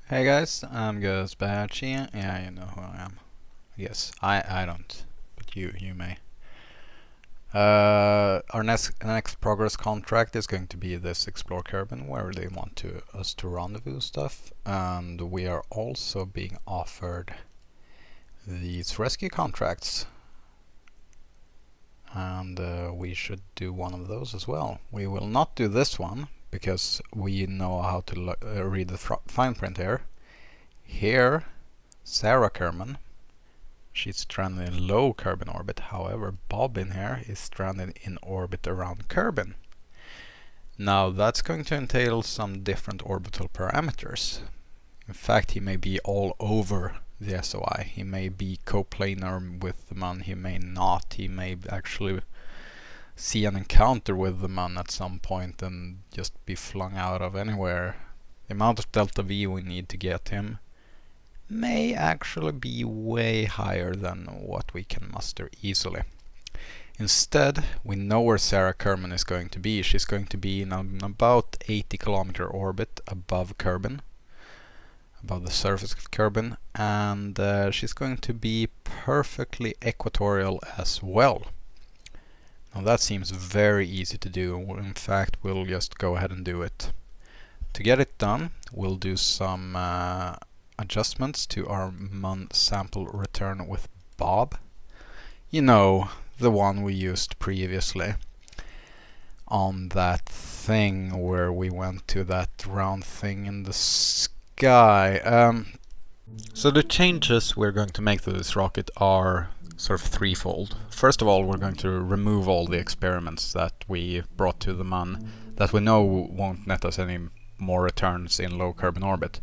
Hey guys, I'm Gazbachi. Yeah, you know who I am. Yes, I don't, but you may. Our next progress contract is going to be this Explore Kerbin, where they want us to rendezvous stuff, and we are also being offered these rescue contracts, and we should do one of those as well. We will not do this one because we know how to read the fine print here. Here, Sarah Kerman, she's stranded in low Kerbin orbit. However, Bob in here is stranded in orbit around Kerbin. Now that's going to entail some different orbital parameters. In fact, he may be all over the SOI. He may be coplanar with the Mun, he may not. He may actually see an encounter with the Mun at some point and just be flung out of anywhere. The amount of delta V we need to get him may actually be way higher than what we can muster easily. Instead, we know where Sarah Kerman is going to be. She's going to be in an about 80 kilometer orbit above Kerbin, above the surface of Kerbin, and she's going to be perfectly equatorial as well. Now that seems very easy to do. In fact, we'll just go ahead and do it. To get it done, we'll do some adjustments to our Mun sample return with Bob. You know, the one we used previously on that thing where we went to that round thing in the sky. So the changes we're going to make to this rocket are sort of threefold. First of all, we're going to remove all the experiments that we brought to the Mun that we know won't net us any more returns in low Kerbin orbit.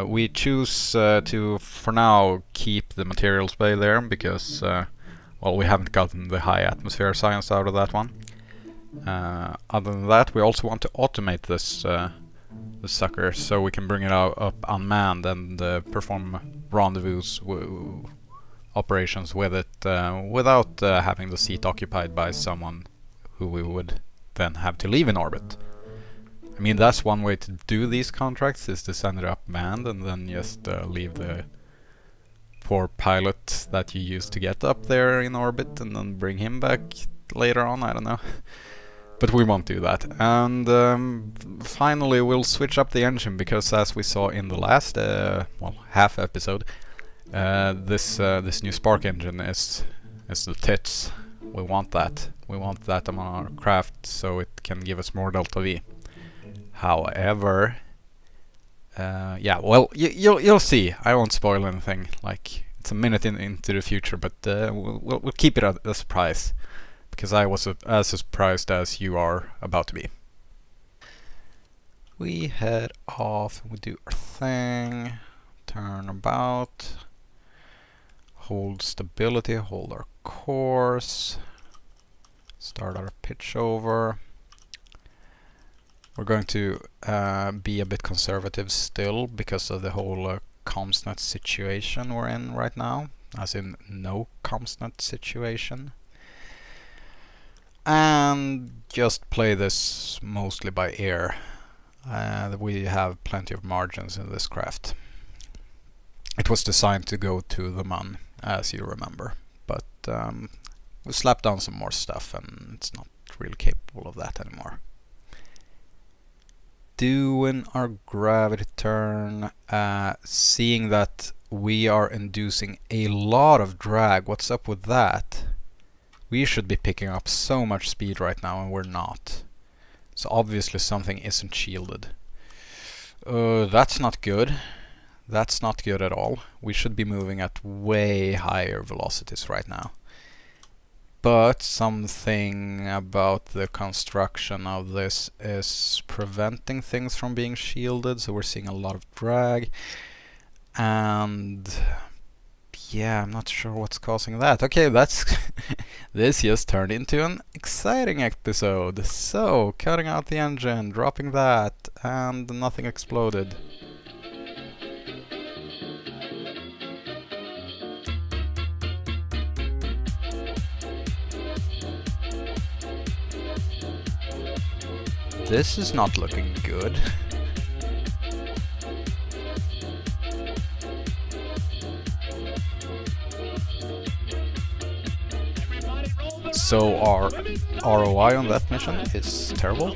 We choose to, for now, keep the materials bay there because, well, we haven't gotten the high atmosphere science out of that one. Other than that, we also want to automate this sucker so we can bring it up unmanned and perform rendezvous operations with it without having the seat occupied by someone who we would then have to leave in orbit. I mean, that's one way to do these contracts, is to send it up manned and then just leave the poor pilot that you used to get up there in orbit and then bring him back later on, I don't know. But we won't do that. And finally we'll switch up the engine because, as we saw in the last, well, half episode, this new spark engine is the tits. We want that. We want that on our craft so it can give us more delta V. However, yeah, well, you'll see. I won't spoil anything. Like, it's a minute into the future, but we'll keep it a surprise, because I was as surprised as you are about to be. We head off, we do our thing, turn about, hold stability, hold our course, start our pitch over. We're going to be a bit conservative still because of the whole ComsNet situation we're in right now, as in no ComsNet situation. And just play this mostly by ear. We have plenty of margins in this craft. It was designed to go to the Mun, as you remember, but we slapped down some more stuff and it's not really capable of that anymore. Doing our gravity turn, seeing that we are inducing a lot of drag. What's up with that? We should be picking up so much speed right now and we're not. So obviously something isn't shielded. That's not good. That's not good at all. We should be moving at way higher velocities right now. But something about the construction of this is preventing things from being shielded, so we're seeing a lot of drag. And yeah, I'm not sure what's causing that. Okay, that's this just turned into an exciting episode. So, cutting out the engine, dropping that, and nothing exploded. This is not looking good. So our ROI on that mission is terrible.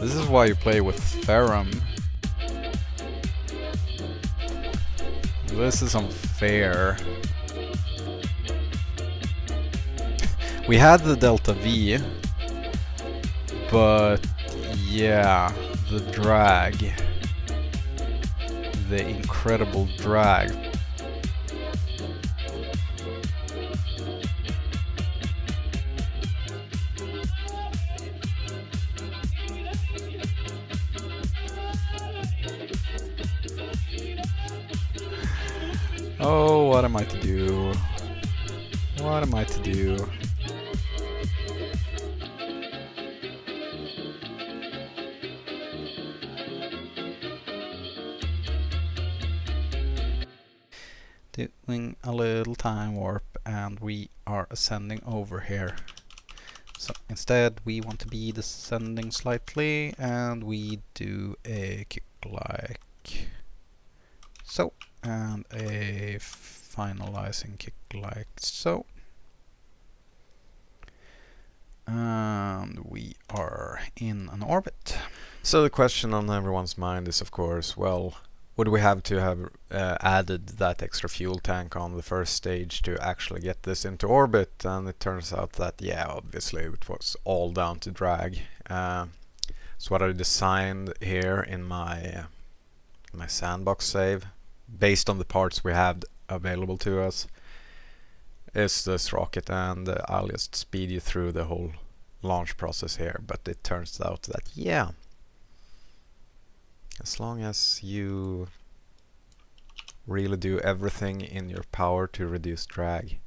This is why you play with Ferrum. This is unfair. We had the Delta V, but yeah, the drag. The incredible drag. Oh, what am I to do? What am I to do? Doing a little time warp, and we are ascending over here. So instead we want to be descending slightly, and we do a kick like so, and a finalizing kick like so. And we are in an orbit. So the question on everyone's mind is, of course, well, would we have to have added that extra fuel tank on the first stage to actually get this into orbit? And it turns out that, yeah, obviously it was all down to drag. So what I designed here in my sandbox save, based on the parts we have available to us, is this rocket, and I'll just speed you through the whole launch process here. But it turns out that, yeah, as long as you really do everything in your power to reduce drag,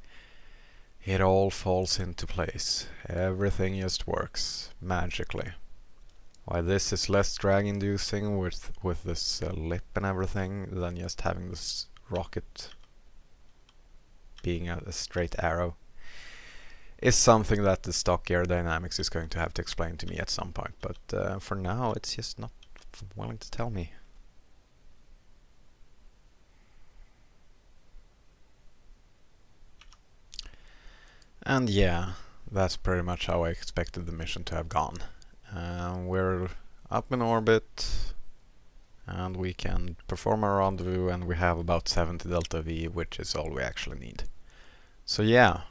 it all falls into place. Everything just works magically. Why this is less drag inducing with this lip and everything than just having this rocket being a straight arrow is something that the stock aerodynamics is going to have to explain to me at some point. But for now, it's just not willing to tell me. And yeah, that's pretty much how I expected the mission to have gone. We're up in orbit, and we can perform our rendezvous, and we have about 70 delta V, which is all we actually need. So yeah,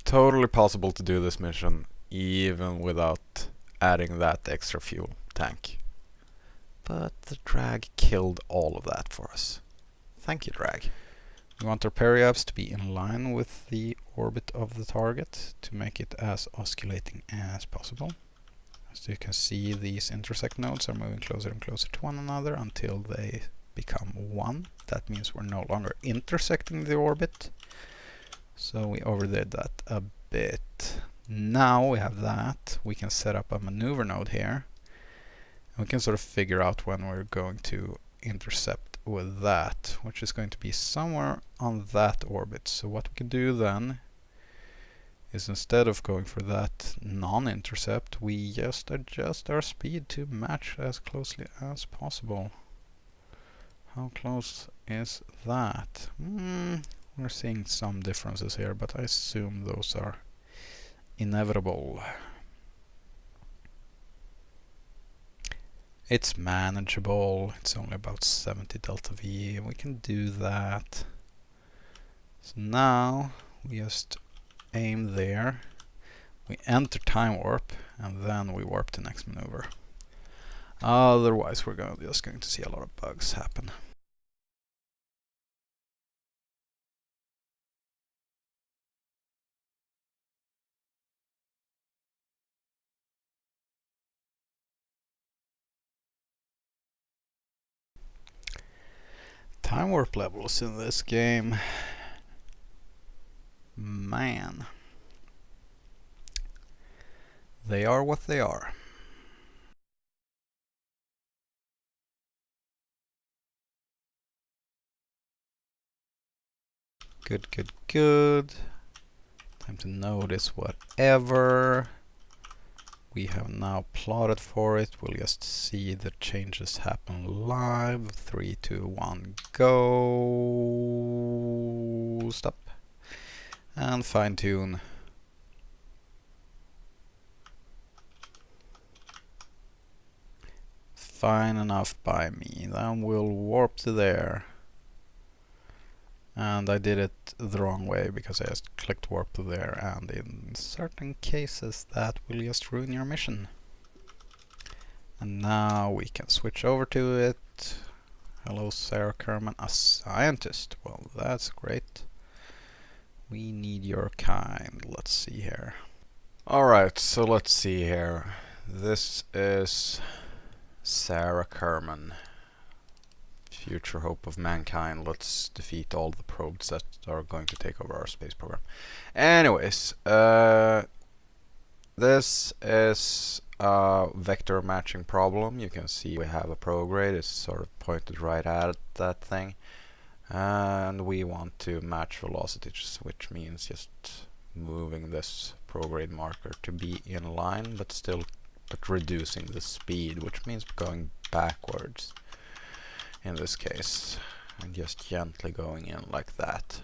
totally possible to do this mission even without adding that extra fuel tank. But the drag killed all of that for us. Thank you, drag. We want our periapse to be in line with the orbit of the target to make it as osculating as possible. As you can see, these intersect nodes are moving closer and closer to one another until they become one. That means we're no longer intersecting the orbit. So we overdid that a bit. Now we have that, we can set up a maneuver node here. And we can sort of figure out when we're going to intercept with that, which is going to be somewhere on that orbit. So what we can do then is, instead of going for that non-intercept, we just adjust our speed to match as closely as possible. How close is that? We're seeing some differences here, but I assume those are inevitable. It's manageable. It's only about 70 delta V, and we can do that. So now we just aim there, we enter time warp, and then we warp the next maneuver. Otherwise we're just going to see a lot of bugs happen. Time warp levels in this game, man, they are what they are. Good, good, good. Time to notice whatever. We have now plotted for it. We'll just see the changes happen live. 3, 2, 1, go. Stop. And fine tune. Fine enough by me. Then we'll warp to there. And I did it the wrong way because I just clicked warp to there, and in certain cases that will just ruin your mission. And now we can switch over to it. Hello, Sarah Kerman, a scientist. Well, that's great. We need your kind. Let's see here. Alright, so let's see here. This is Sarah Kerman. Future hope of mankind. Let's defeat all the probes that are going to take over our space program. Anyways, this is a vector matching problem. You can see we have a prograde. It's sort of pointed right at that thing. And we want to match velocities, which means just moving this prograde marker to be in line, but reducing the speed, which means going backwards. In this case, and just gently going in like that.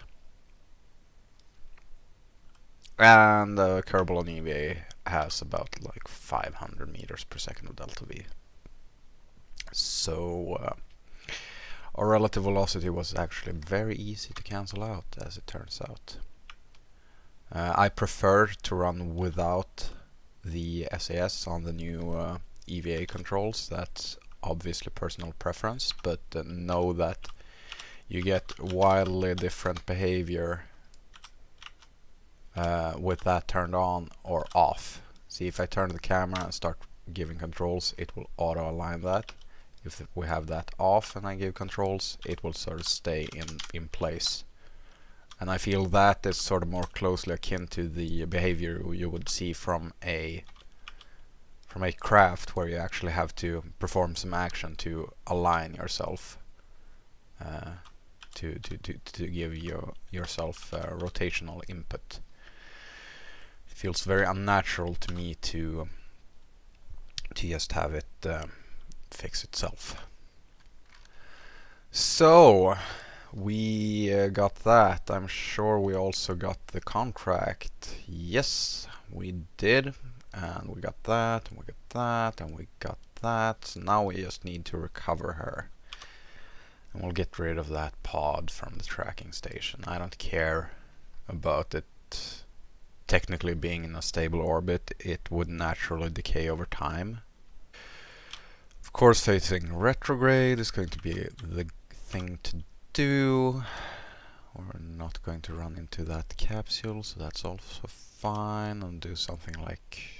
And the Kerbal on EVA has about like 500 meters per second of delta V. So our relative velocity was actually very easy to cancel out, as it turns out. I prefer to run without the SAS on the new EVA controls. That's obviously personal preference, but know that you get wildly different behavior with that turned on or off. See, if I turn the camera and start giving controls, it will auto align that. If we have that off and I give controls, it will sort of stay in place. And I feel that is sort of more closely akin to the behavior you would see from a craft, where you actually have to perform some action to align yourself, to give yourself rotational input. It feels very unnatural to me to just have it fix itself. So we got that. I'm sure we also got the contract. Yes, we did. And we got that, and we got that, and we got that. So now we just need to recover her. And we'll get rid of that pod from the tracking station. I don't care about it technically being in a stable orbit. It would naturally decay over time. Of course, facing retrograde is going to be the thing to do. We're not going to run into that capsule, so that's also fine. And do something like...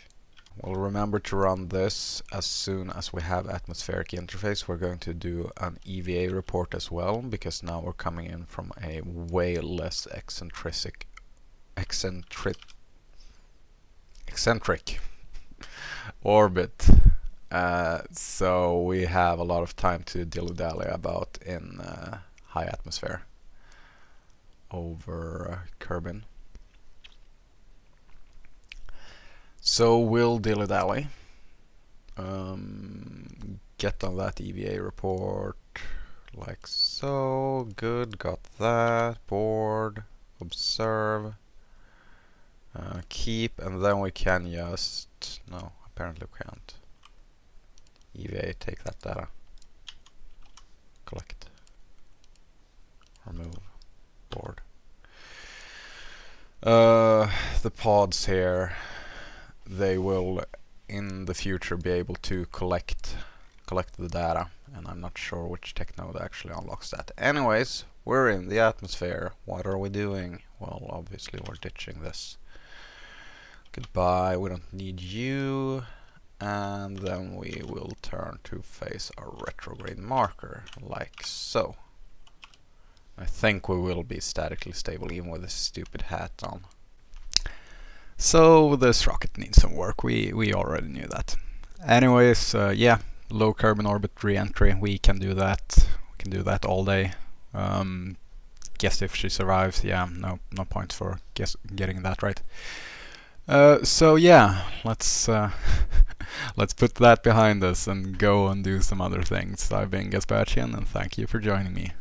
We'll remember to run this as soon as we have atmospheric interface. We're going to do an EVA report as well, because now we're coming in from a way less eccentric orbit. So we have a lot of time to dilly-dally about in high atmosphere over Kerbin. So we'll dilly-dally, get on that EVA report like so. Good, got that. Board, observe, keep, and then we can just... No, apparently we can't. EVA, take that data. Collect. Remove. Board. The pods here, they will in the future be able to collect the data, and I'm not sure which tech node actually unlocks that. Anyways, we're in the atmosphere. What are we doing? Well, obviously we're ditching this. Goodbye, we don't need you. And then we will turn to face our retrograde marker, like so. I think we will be statically stable even with this stupid hat on. So this rocket needs some work, we already knew that. Anyways, yeah, low carbon orbit re-entry, we can do that all day. guess if she survives. Yeah, no point for getting that right. So yeah, let's let's put that behind us and go and do some other things. I've been Gaspachian, and thank you for joining me.